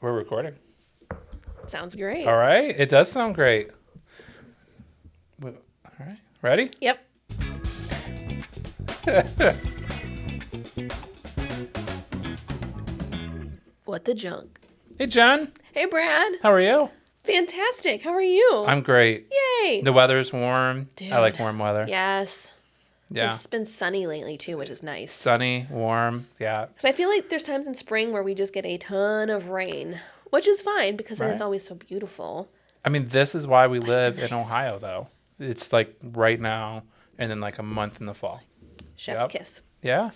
We're recording. Sounds great. All right. It does sound great. All right. Ready? Yep. What the junk? Hey, John. Hey, Brad. How are you? Fantastic. How are you? I'm great. Yay. The weather's warm. Dude. I like warm weather. Yes. Yeah. It's been sunny lately, too, which is nice. Sunny, warm. Yeah. Because I feel like there's times in spring where we just get a ton of rain, which is fine because then it's always so beautiful. I mean, this is why we live nice. in Ohio, though. It's like right now and then like a month in the fall. Chef's kiss. Yeah.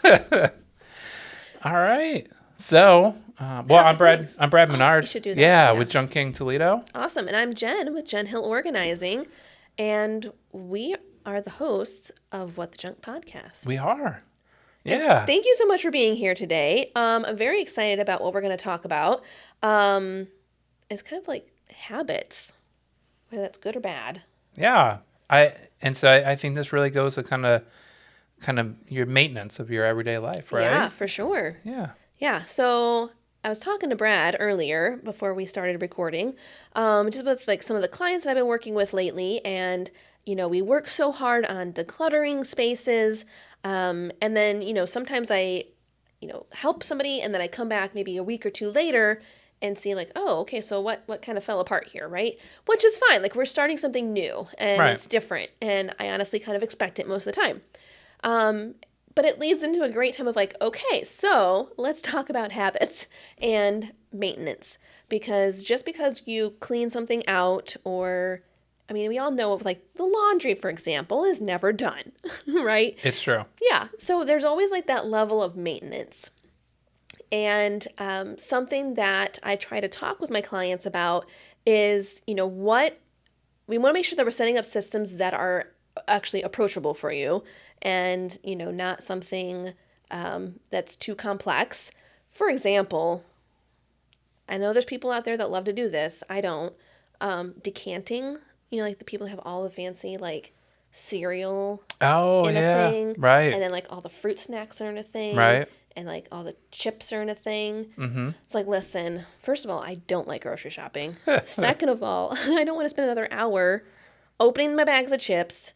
All right. So, I'm Brad. I'm Brad Menard. You should do that. Yeah, with Junk King Toledo. Awesome. And I'm Jen with Jen Hill Organizing. And we are the hosts of What the Junk podcast. We are. Yeah. And thank you so much for being here today. I'm very excited about what we're going to talk about. It's kind of like habits, whether that's good or bad. Yeah. I think this really goes to kind of your maintenance of your everyday life, right? Yeah, for sure. Yeah. Yeah. So I was talking to Brad earlier before we started recording, just with like some of the clients that I've been working with lately. And, we work so hard on decluttering spaces. And then, sometimes I, help somebody and then I come back maybe a week or two later and see like, oh, okay, so what kind of fell apart here, right? Which is fine. Like we're starting something new and It's different. And I honestly kind of expect it most of the time. But it leads into a great time of like, okay, so let's talk about habits and maintenance. Because just because you clean something out we all know of like the laundry, for example, is never done, right? It's true. Yeah. So there's always like that level of maintenance. And something that I try to talk with my clients about is, what we want to make sure that we're setting up systems that are actually approachable for you and, not something that's too complex. For example, I know there's people out there that love to do this. I don't. Decanting, like the people that have all the fancy like cereal in a thing. Right. And then like all the fruit snacks are in a thing. Right. And like all the chips are in a thing. Mm-hmm. It's like, listen, first of all, I don't like grocery shopping. Second of all, I don't want to spend another hour opening my bags of chips,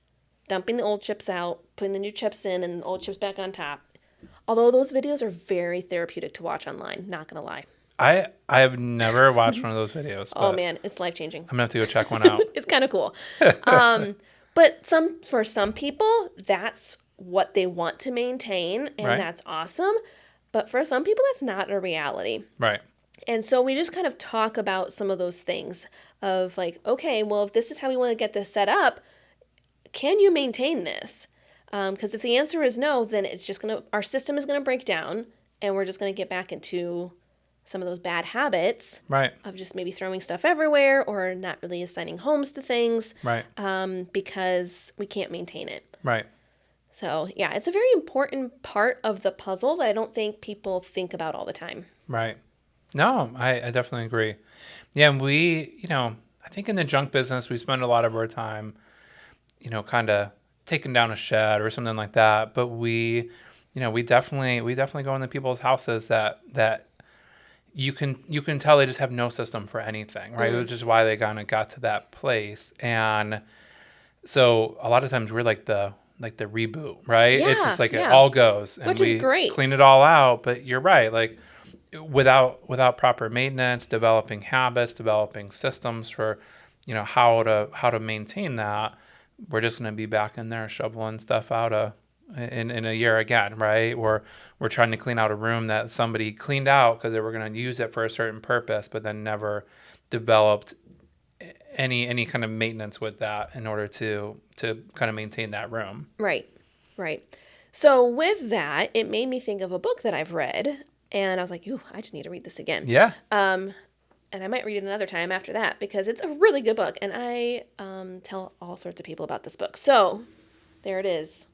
dumping the old chips out, putting the new chips in and the old chips back on top. Although those videos are very therapeutic to watch online, not going to lie. I have never watched one of those videos. Oh man, it's life-changing. I'm going to have to go check one out. It's kind of cool. But for some people, that's what they want to maintain, and that's awesome. But for some people, that's not a reality. Right. And so we just kind of talk about some of those things of like, okay, well, if this is how we want to get this set up, can you maintain this? Because if the answer is no, then it's just our system is going to break down, and we're just going to get back into some of those bad habits of just maybe throwing stuff everywhere or not really assigning homes to things because we can't maintain it. Right. So, yeah, it's a very important part of the puzzle that I don't think people think about all the time. Right. No, I definitely agree. Yeah, and we, I think in the junk business, we spend a lot of our time, kind of taking down a shed or something like that. But we definitely go into people's houses that you can tell they just have no system for anything, right? Which is why they kind of got to that place. And so a lot of times we're like the reboot, right? Yeah, it's just like it all goes. And which is great. Clean it all out. But you're right. Like without proper maintenance, developing habits, developing systems for, how to maintain that, we're just going to be back in there shoveling stuff out in a year again, right? Or we're trying to clean out a room that somebody cleaned out because they were going to use it for a certain purpose, but then never developed any kind of maintenance with that in order to kind of maintain that room. Right. So with that, it made me think of a book that I've read, and I was like, ooh, I just need to read this again. Yeah. And I might read it another time after that because it's a really good book, and I tell all sorts of people about this book. So there it is.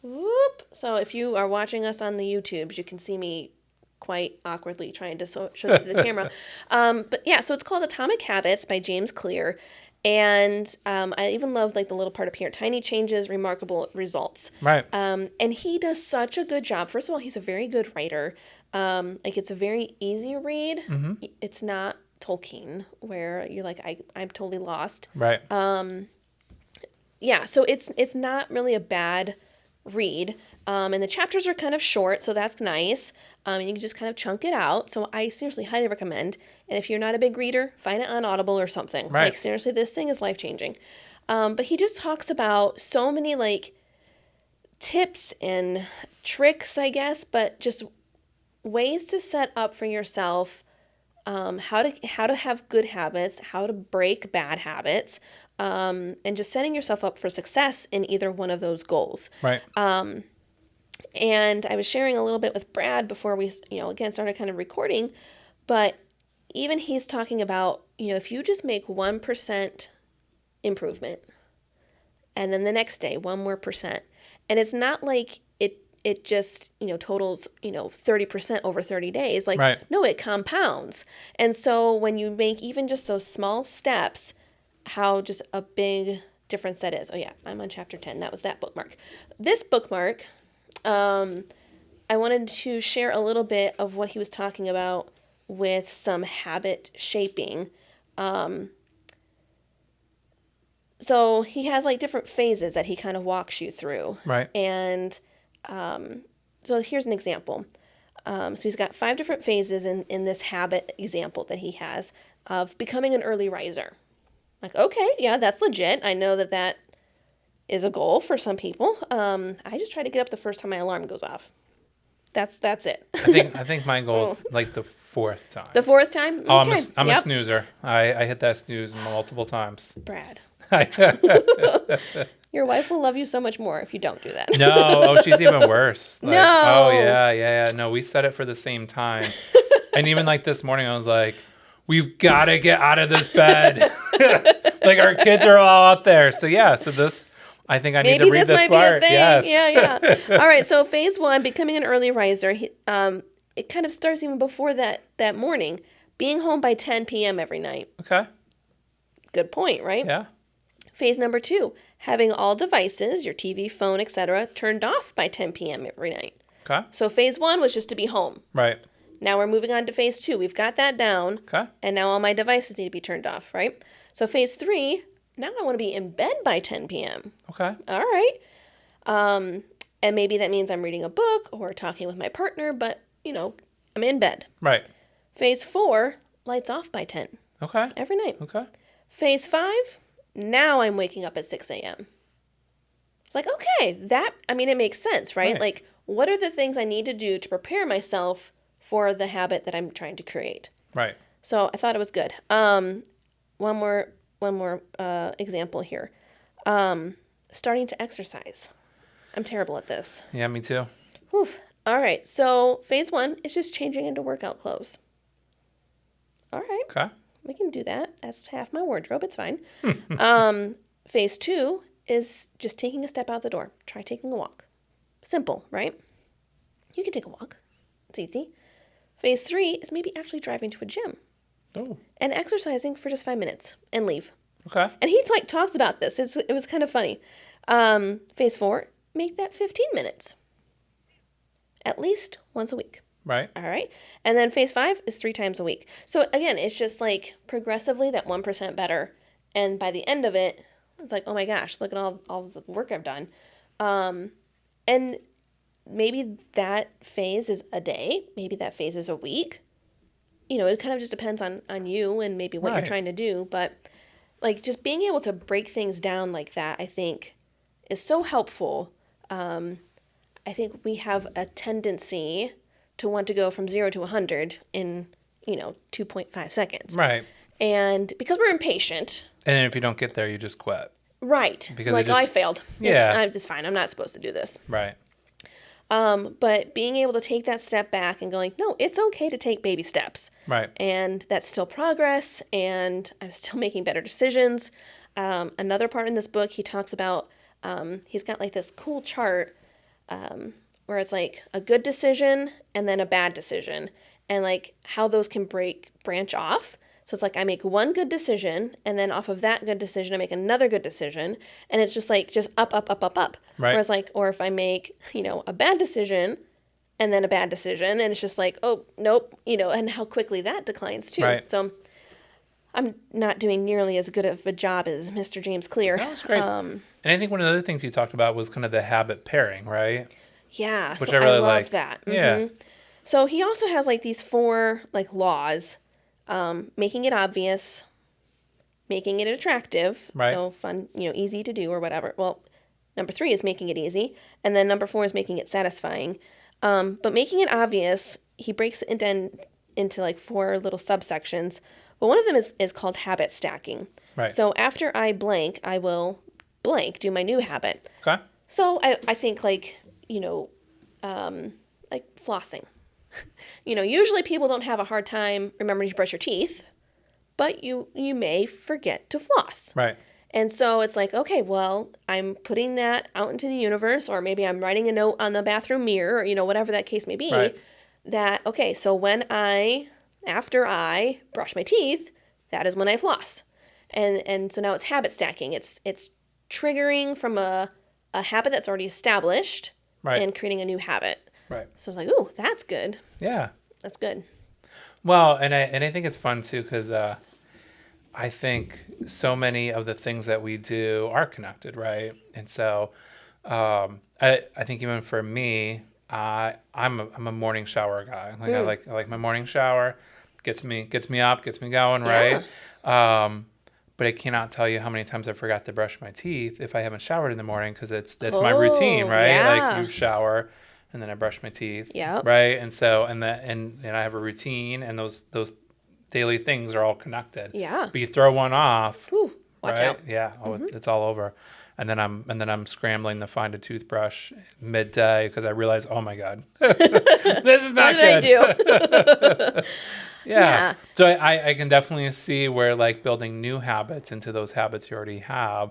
Whoop. So if you are watching us on the YouTubes, you can see me quite awkwardly trying to show this to the camera. But yeah, so it's called Atomic Habits by James Clear. And I even love like the little part up here, tiny changes, remarkable results. Right. And he does such a good job. First of all, he's a very good writer. Like it's a very easy read. It's not Tolkien where you're like, I'm totally lost. Right. Yeah, so it's not really a bad read. And the chapters are kind of short, so that's nice. And you can just kind of chunk it out. So I seriously highly recommend. And if you're not a big reader, find it on Audible or something. Right. Like seriously, this thing is life changing. But he just talks about so many like tips and tricks, I guess, but just ways to set up for yourself, how to have good habits, how to break bad habits, and just setting yourself up for success in either one of those goals. Right. And I was sharing a little bit with Brad before we, again started kind of recording, but even he's talking about, if you just make 1% improvement, and then the next day 1 more%, and it's not like it just, totals, 30% over 30 days. Like, Right. no, it compounds. And so when you make even just those small steps, how just a big difference that is. Oh yeah, I'm on chapter 10. That was that bookmark. This bookmark, I wanted to share a little bit of what he was talking about with some habit shaping. So he has like different phases that he kind of walks you through. Right. And so here's an example. So he's got 5 different phases in this habit example that he has of becoming an early riser. Like, okay, yeah, that's legit. I know that is a goal for some people. I just try to get up the first time my alarm goes off. That's it. I think my goal is like the 4th time. The 4th time? Oh, Okay. I'm a snoozer. I hit that snooze multiple times. Brad. No. Your wife will love you so much more if you don't do that. Oh, she's even worse. Like, No. Oh, yeah. No, we set it for the same time. And even like this morning, I was like, we've got to get out of this bed. Like our kids are all out there. So yeah, I think I need to read this might part. Be a thing. Yes. Yeah. All right. So phase 1, becoming an early riser. It kind of starts even before that morning. Being home by 10 p.m. every night. Okay. Good point, right? Yeah. Phase number 2, having all devices, your TV, phone, etc., turned off by 10 p.m. every night. Okay. So phase 1 was just to be home. Right. Now we're moving on to phase 2. We've got that down. Okay. And now all my devices need to be turned off, right? So phase 3, now I want to be in bed by 10 p.m. Okay. All right. And maybe that means I'm reading a book or talking with my partner, but, I'm in bed. Right. Phase 4, lights off by 10 Okay. every night. Okay. Phase 5, now I'm waking up at 6 a.m. It's like, okay, it makes sense, right? Right. Like, what are the things I need to do to prepare myself for the habit that I'm trying to create? Right. So I thought it was good. One more example here. Starting to exercise. I'm terrible at this. Yeah, me too. Whew. All right. So phase 1 is just changing into workout clothes. All right. Okay. We can do that. That's half my wardrobe. It's fine. Phase 2 is just taking a step out the door. Try taking a walk. Simple, right? You can take a walk. It's easy. Phase 3 is maybe actually driving to a gym Oh. and exercising for just 5 minutes and leave. Okay. And he talks about this. It was kind of funny. Phase 4, make that 15 minutes. At least once a week. Right. All right. And then phase 5 is 3 times a week. So again, it's just like progressively that 1% better. And by the end of it, it's like, oh my gosh, look at all the work I've done. And maybe that phase is a day. Maybe that phase is a week. It kind of just depends on you and maybe what you're Right. trying to do. But like just being able to break things down like that, I think is so helpful. I think we have a tendency to want to go from 0 to 100 in, 2.5 seconds. Right. And because we're impatient. And then if you don't get there, you just quit. Right. Because like, I failed. Yeah. It's fine. I'm not supposed to do this. Right. But being able to take that step back and going, no, it's okay to take baby steps. Right. And that's still progress, and I'm still making better decisions. Another part in this book, he talks about, he's got like this cool chart where it's like a good decision and then a bad decision, and like how those can branch off. So it's like I make one good decision, and then off of that good decision, I make another good decision, and it's just like just up, up, up, up, up. Right. Whereas like, or if I make a bad decision, and then a bad decision, and it's just like, oh nope, and how quickly that declines too. Right. So I'm not doing nearly as good of a job as Mr. James Clear. That was great. And I think one of the other things you talked about was kind of the habit pairing, right? Yeah, Which so I really love like. that. Yeah. So he also has like these 4 like laws, making it obvious, making it attractive, Right. so fun, easy to do or whatever. Well, number 3 is making it easy, and then number 4 is making it satisfying. But making it obvious, he breaks it into like 4 little subsections. But one of them is called habit stacking. Right. So after I blank, I will blank, do my new habit. Okay. So I think like, like flossing. Usually people don't have a hard time remembering to brush your teeth, but you may forget to floss. Right. And so it's like, okay, well, I'm putting that out into the universe, or maybe I'm writing a note on the bathroom mirror, or, whatever that case may be, Right. that, okay, so after I brush my teeth, that is when I floss. And so now it's habit stacking. It's triggering from a habit that's already established Right. and creating a new habit. Right. So it's like, ooh, that's good. Yeah. That's good. Well, and I think it's fun too because I think so many of the things that we do are connected, right? And so I think even for me, I'm a morning shower guy. Like I like my morning shower, gets me up, gets me going, right? But I cannot tell you how many times I forgot to brush my teeth if I haven't showered in the morning because that's my routine, right? Yeah. Like you shower and then I brush my teeth, Yep. right? And so and I have a routine, and those daily things are all connected. Yeah. But you throw one off, Ooh, watch right? out. Yeah. Oh, it's all over. And then I'm scrambling to find a toothbrush midday because I realize, oh my God, this is not What did good. I do? Yeah. So I can definitely see where like building new habits into those habits you already have,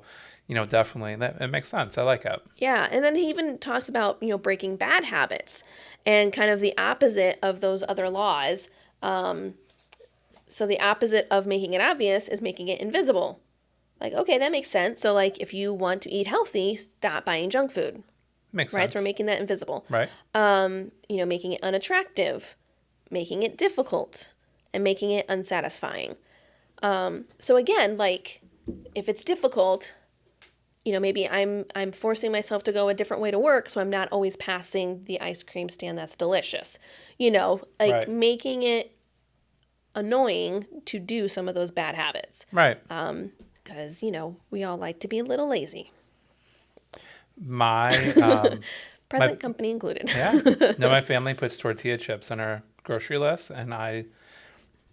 definitely it makes sense. I like it. Yeah, and then he even talks about, breaking bad habits and kind of the opposite of those other laws. So the opposite of making it obvious is making it invisible. Like, okay, that makes sense. So like if you want to eat healthy, stop buying junk food. Makes Right? sense. So we're making that invisible. Right. Making it unattractive, making it difficult, and making it unsatisfying. So again, like if it's difficult, maybe I'm forcing myself to go a different way to work, so I'm not always passing the ice cream stand that's delicious. Right. Making it annoying to do some of those bad habits. Right. Because, we all like to be a little lazy. My Present company included. yeah. No, my family puts tortilla chips on our grocery list, and I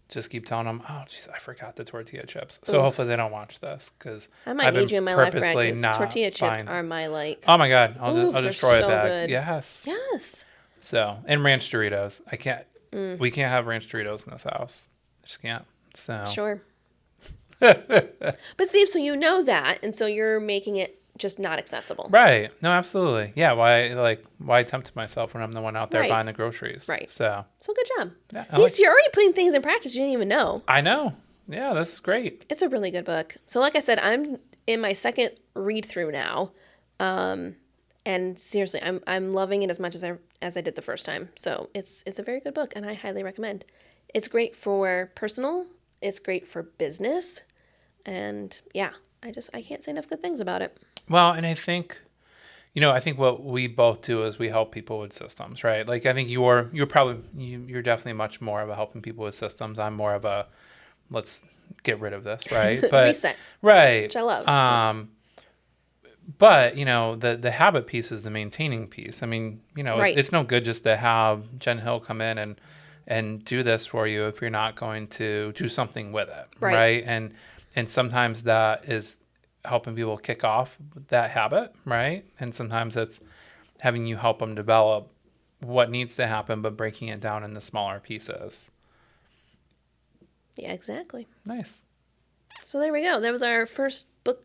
just keep telling them, oh, geez, I forgot the tortilla chips. So hopefully they don't watch this because I might need you in my life, Brad, because tortilla chips are my Oh my God, I'll they're destroy so a bag. good. Yes. Yes. So, and ranch Doritos. I can't. We can't have ranch Doritos in this house. I just can't. So. Sure. But see, so you know that, and so you're making it just not accessible. Right. No, absolutely. Yeah. Why tempt myself when I'm the one out there Right. buying the groceries? Right. So good job. Yeah, See, so you're already putting things in practice you didn't even know. I know. Yeah, this is great. It's a really good book. So like I said, I'm in my second read through now. And seriously, I'm loving it as much as I did the first time. So it's a very good book, and I highly recommend. It's great for personal. It's great for business. And yeah, I can't say enough good things about it. Well, and I think, I think what we both do is we help people with systems, right? Like I think you're definitely much more of a helping people with systems. I'm more of a let's get rid of this, right? But Reset. Right. Which I love. But the habit piece is the maintaining piece. I mean, Right. it's no good just to have Jen Hill come in and do this for you if you're not going to do something with it, Right. And sometimes that is helping people kick off that habit, right? And sometimes it's having you help them develop what needs to happen, but breaking it down into smaller pieces. Yeah, exactly. Nice. So there we go. That was our first book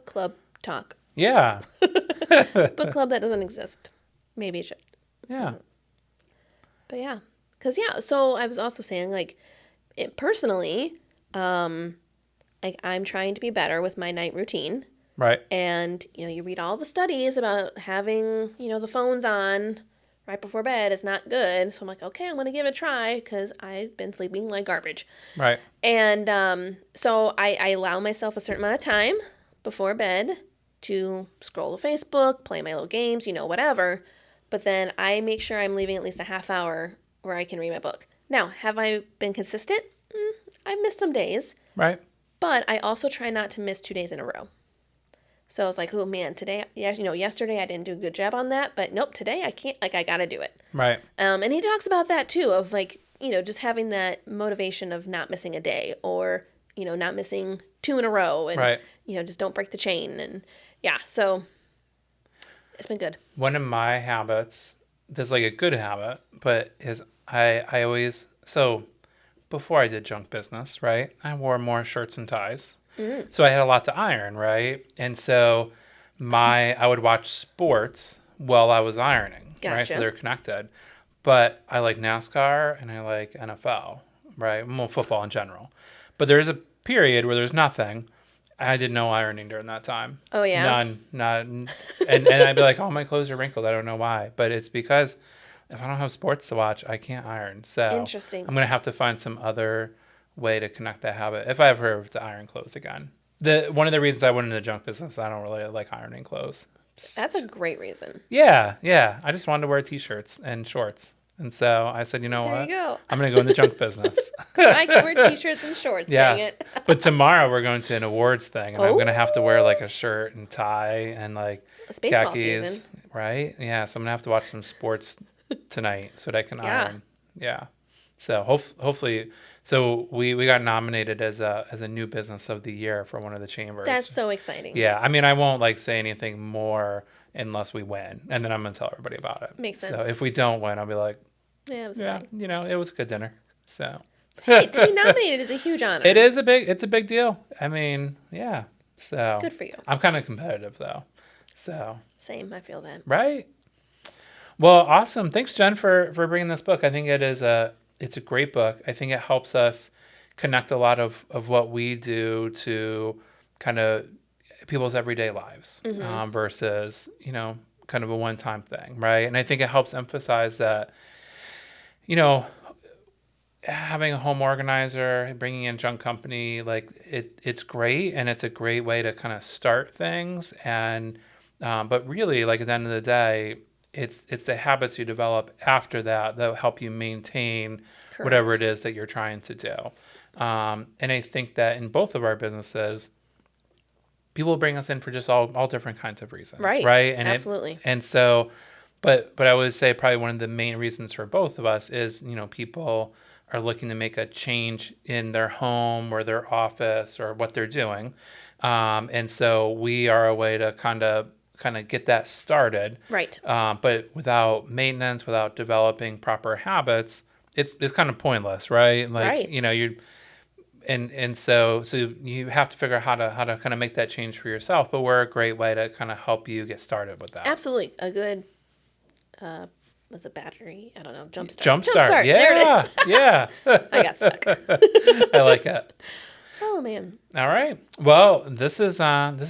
club talk. Yeah. Book club that doesn't exist. Maybe it should. Yeah. But yeah. Because, so I was also saying, personally, Like I'm trying to be better with my night routine. Right. And, you read all the studies about having, the phones on right before bed is not good. So I'm like, okay, I'm going to give it a try because I've been sleeping like garbage. Right. And so I allow myself a certain amount of time before bed to scroll the Facebook, play my little games, whatever. But then I make sure I'm leaving at least a half hour where I can read my book. Now, have I been consistent? I've missed some days, Right. but I also try not to miss 2 days in a row. So I was like, oh man, today, yesterday I didn't do a good job on that, but nope, today I can't, I got to do it. Right. And he talks about that too, of like, just having that motivation of not missing a day or, not missing 2 in a row and, Right. Just don't break the chain. And yeah, so it's been good. One of my habits, that's like a good habit, but is I always, so before I did junk business, right, I wore more shirts and ties. So I had a lot to iron, right? And so I would watch sports while I was ironing, right? So Gotcha. they're connected. But I like NASCAR and I like NFL, right? Well, football in general. But there's a period where there's nothing. I did no ironing during that time. Oh, yeah? None. None. And I'd be like, oh, my clothes are wrinkled. I don't know why. But it's because if I don't have sports to watch, I can't iron. So Interesting. I'm going to have to find some other way to connect that habit if I ever have to iron clothes again. One of the reasons I went into the junk business, I don't really like ironing clothes. That's a great reason. Yeah. I just wanted to wear t-shirts and shorts. And so I said, you know There what? you go. I'm going to go in the junk business. I can wear t-shirts and shorts, dang Yes. it. But tomorrow we're going to an awards thing and I'm Oh. going to have to wear like a shirt and tie and like It's baseball khakis, season. right? Yeah. So I'm going to have to watch some sports tonight so that I can Yeah. iron. Yeah. So hopefully, so we got nominated as a new business of the year for one of the chambers. That's so exciting. Yeah. I mean, I won't like say anything more unless we win, and then I'm gonna tell everybody about it. Makes So sense. if we don't win, I'll be like, Yeah, it was yeah, fine. it was a good dinner. So Hey, to be nominated is a huge honor. it's a big deal. I mean, yeah. So Good for you. I'm kind of competitive though. So Same, I feel that. right. Well, awesome. Thanks, Jen, for bringing this book. I think it's a great book. I think it helps us connect a lot of what we do to kind of people's everyday lives versus, kind of a one-time thing, right? And I think it helps emphasize that, having a home organizer, bringing in Junk Company, like it's great and it's a great way to kind of start things. And but really, like at the end of the day, it's the habits you develop after that that help you maintain whatever it is that you're trying to do. And I think that in both of our businesses, people bring us in for just all different kinds of reasons, right? And absolutely. And so, but I would say probably one of the main reasons for both of us is people are looking to make a change in their home or their office or what they're doing, and so we are a way to kind of get that started, Right. but without maintenance, without developing proper habits, it's kind of pointless, right? Like Right. you and so you have to figure out how to kind of make that change for yourself. But we're a great way to kind of help you get started with that. Absolutely. A good, was it battery? I don't know. Jumpstart. Jumpstart. Yeah. There it is. Yeah. I got stuck. I like it. Oh, man. All right. Well, this has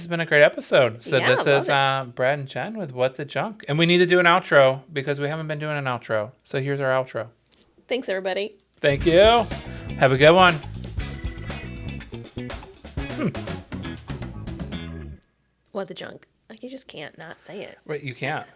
been a great episode. So Yeah, this love is Brad and Jen with What the Junk. And we need to do an outro because we haven't been doing an outro. So here's our outro. Thanks, everybody. Thank you. Have a good one. What the junk? Like, you just can't not say it. Wait, you can't.